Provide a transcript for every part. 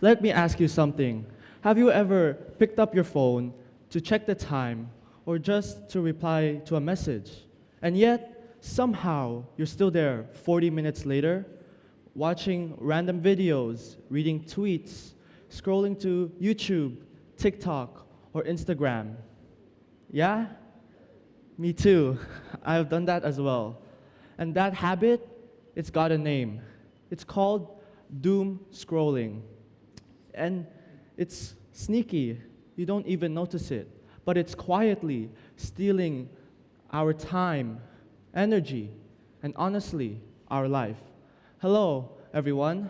Let me ask you something. Have you ever picked up your phone to check the time or just to reply to a message? And yet, somehow, you're still there 40 minutes later, watching random videos, reading tweets, scrolling to YouTube, TikTok, or Instagram. Yeah? Me too. I've done that as well. And that habit, it's got a name. It's called doom scrolling. And it's sneaky. You don't even notice it. But it's quietly stealing our time, energy, and honestly, our life. Hello, everyone.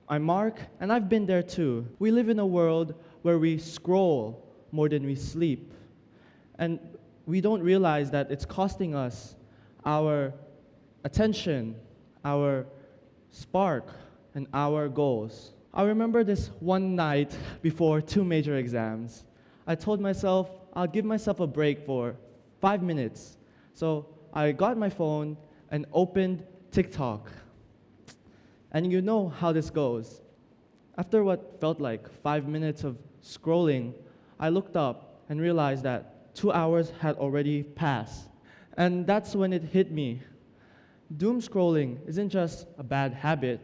I'm Mark, and I've been there too. We live in a world where we scroll more than we sleep. And we don't realize that it's costing us our attention, our spark, and our goals. I remember this one night before 2 major exams. I told myself I'll give myself a break for 5 minutes. So I got my phone and opened TikTok. And you know how this goes. After what felt like 5 minutes of scrolling, I looked up and realized that 2 hours had already passed. And that's when it hit me. Doom scrolling isn't just a bad habit.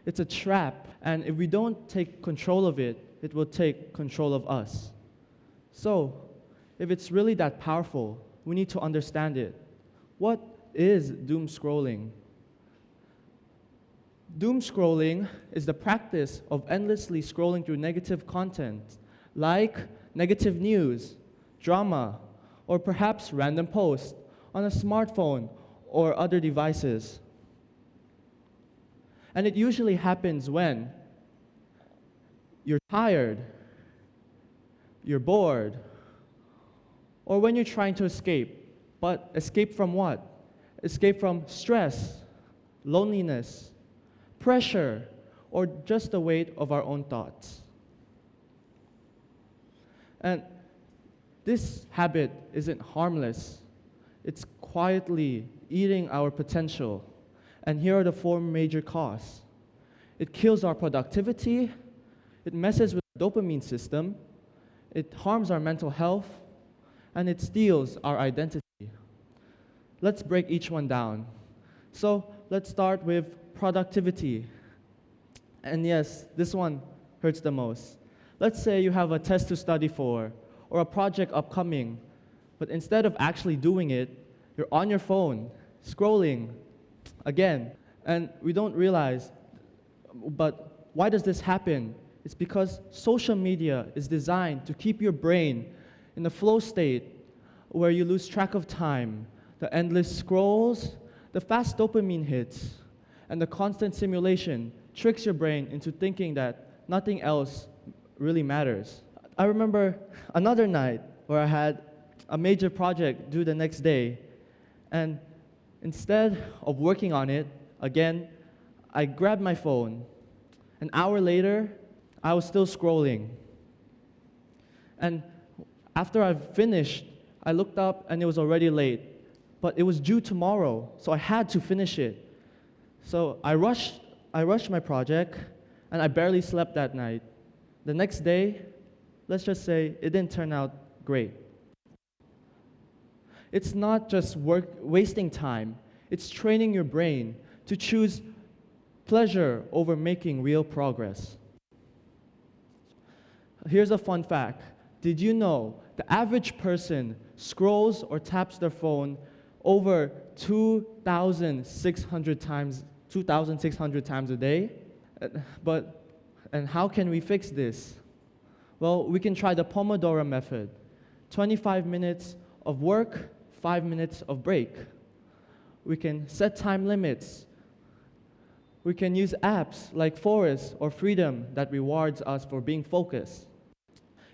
It's a trap, and if we don't take control of it, it will take control of us. So, if it's really that powerful, we need to understand it. What is doom scrolling? Doom scrolling is the practice of endlessly scrolling through negative content, like negative news, drama, or perhaps random posts on a smartphone or other devices. And it usually happens when you're tired, you're bored, or when you're trying to escape. But escape from what? Escape from stress, loneliness, pressure, or just the weight of our own thoughts. And this habit isn't harmless. It's quietly eating our potential. And here are the 4 major costs. It kills our productivity, it messes with the dopamine system, it harms our mental health, and it steals our identity. Let's break each one down. So let's start with productivity. And yes, this one hurts the most. Let's say you have a test to study for, or a project upcoming, but instead of actually doing it, you're on your phone, scrolling, again, and we don't realize, but why does this happen? It's because social media is designed to keep your brain in a flow state where you lose track of time. The endless scrolls, the fast dopamine hits, and the constant simulation tricks your brain into thinking that nothing else really matters. I remember another night where I had a major project due the next day, and instead of working on it, again, I grabbed my phone. An hour later, I was still scrolling. And after I finished, I looked up and it was already late. But it was due tomorrow, so I had to finish it. So I rushed my project, and I barely slept that night. The next day, let's just say it didn't turn out great. It's not just wasting time. It's training your brain to choose pleasure over making real progress. Here's a fun fact. Did you know the average person scrolls or taps their phone over 2,600 times a day? And how can we fix this? Well, we can try the Pomodoro method. 25 minutes of work, 5 minutes of break. We can set time limits. We can use apps like Forest or Freedom that rewards us for being focused.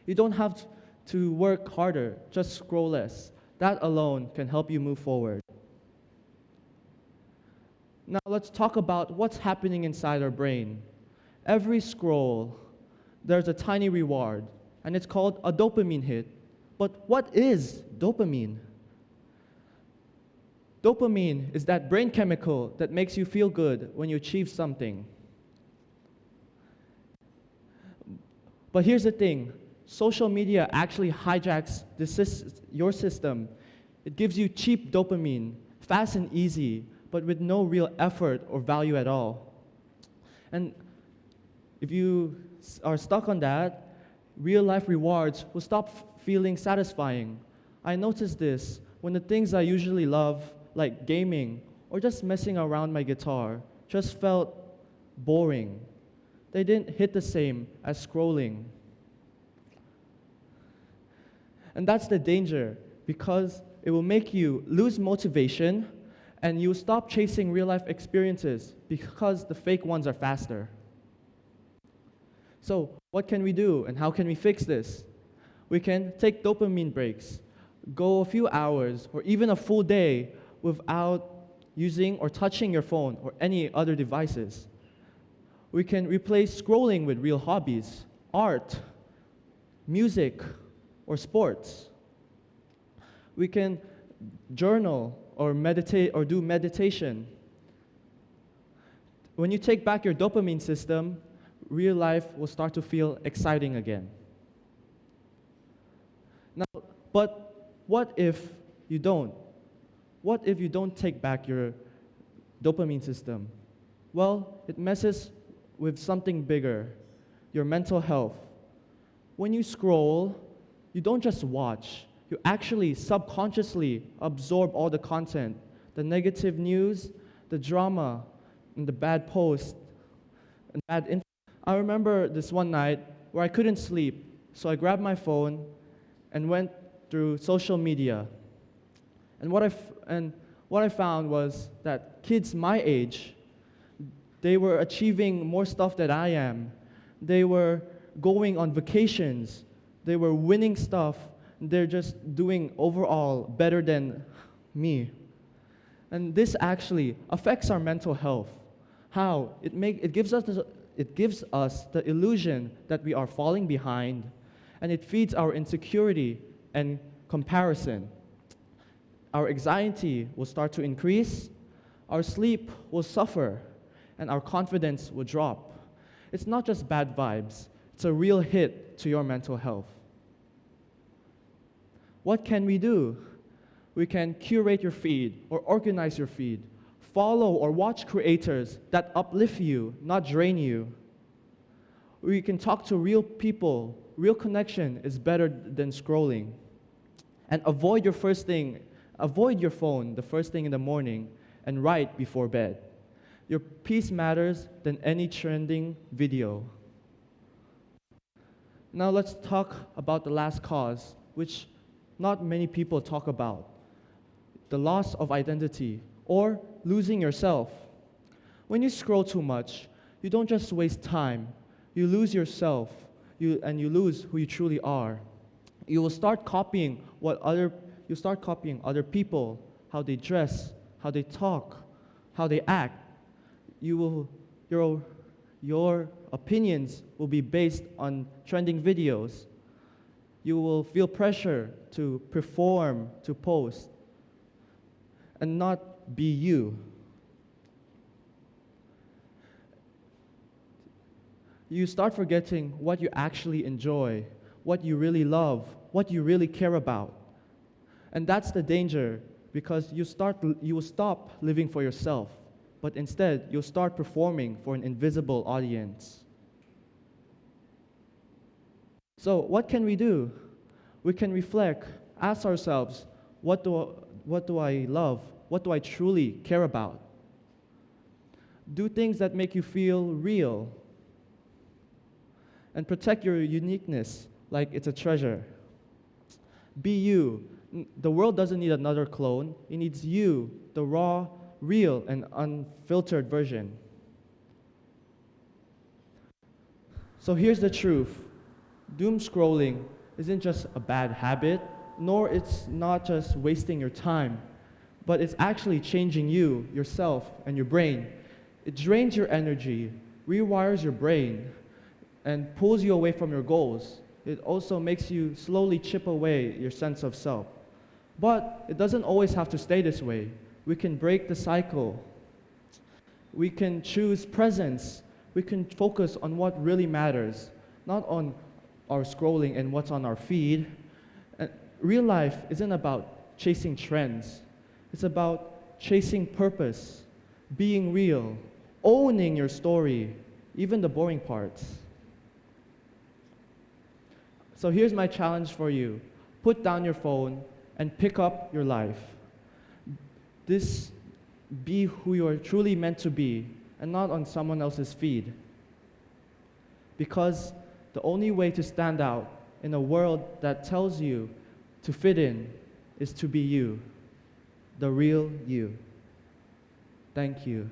You don't have to work harder, just scroll less. That alone can help you move forward. Now let's talk about what's happening inside our brain. Every scroll, there's a tiny reward, and it's called a dopamine hit. But what is dopamine? Dopamine is that brain chemical that makes you feel good when you achieve something. But here's the thing, social media actually hijacks your system. It gives you cheap dopamine, fast and easy, but with no real effort or value at all. And if you are stuck on that, real life rewards will stop feeling satisfying. I noticed this when the things I usually love, like gaming or just messing around my guitar, just felt boring. They didn't hit the same as scrolling. And that's the danger, because it will make you lose motivation and you stop chasing real life experiences because the fake ones are faster. So what can we do and how can we fix this? We can take dopamine breaks, go a few hours or even a full day without using or touching your phone or any other devices. We can replace scrolling with real hobbies, art, music, or sports. We can journal or meditate or do meditation. When you take back your dopamine system, real life will start to feel exciting again. Now, but what if you don't? What if you don't take back your dopamine system? Well, it messes with something bigger, your mental health. When you scroll, you don't just watch, you actually subconsciously absorb all the content, the negative news, the drama, and the bad posts, and bad info. I remember this one night where I couldn't sleep, so I grabbed my phone and went through social media. And what I found was that kids my age, they were achieving more stuff than I am. They were going on vacations. They were winning stuff. They're just doing overall better than me. And this actually affects our mental health. How? It gives us the illusion that we are falling behind, and it feeds our insecurity and comparison. Our anxiety will start to increase, our sleep will suffer, and our confidence will drop. It's not just bad vibes, it's a real hit to your mental health. What can we do? We can curate your feed or organize your feed. Follow or watch creators that uplift you, not drain you. We can talk to real people. Real connection is better than scrolling. And avoid your phone the first thing in the morning and right before bed. Your peace matters than any trending video. Now let's talk about the last cause, which not many people talk about. The loss of identity, or losing yourself. When you scroll too much, you don't just waste time, you lose yourself, and you lose who you truly are. You will start copying other people, how they dress, how they talk, how they act. Your opinions will be based on trending videos. You will feel pressure to perform, to post, and not be you. You start forgetting what you actually enjoy, what you really love, what you really care about. And that's the danger, because you will stop living for yourself, but instead you'll start performing for an invisible audience. So what can we do? We can reflect, ask ourselves, what do I love? What do I truly care about? Do things that make you feel real. And protect your uniqueness like it's a treasure. Be you. The world doesn't need another clone. It needs you, the raw, real, and unfiltered version. So here's the truth. Doom scrolling isn't just a bad habit, nor it's not just wasting your time, but it's actually changing you, yourself, and your brain. It drains your energy, rewires your brain, and pulls you away from your goals. It also makes you slowly chip away your sense of self. But it doesn't always have to stay this way. We can break the cycle. We can choose presence. We can focus on what really matters, not on or scrolling and what's on our feed. And real life isn't about chasing trends. It's about chasing purpose, being real, owning your story, even the boring parts. So here's my challenge for you. Put down your phone and pick up your life. Be who you are truly meant to be and not on someone else's feed. Because the only way to stand out in a world that tells you to fit in is to be you, the real you. Thank you.